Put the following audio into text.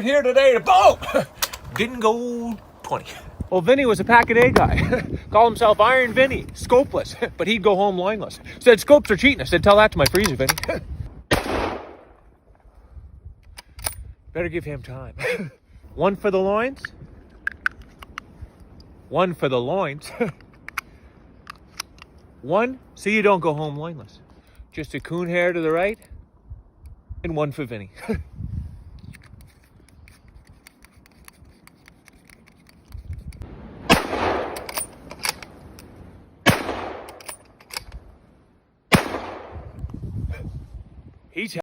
Here today to boom! Didn't go 20. Well, Vinny was a pack-a-day guy. Called himself Iron Vinny, scopeless, but he'd go home loinless. Said scopes are cheating. I said, tell that to my freezer, Vinny. Better give him time. One for the loins. One for the loins. One so you don't go home loinless. Just a coon hair to the right, and one for Vinny. He's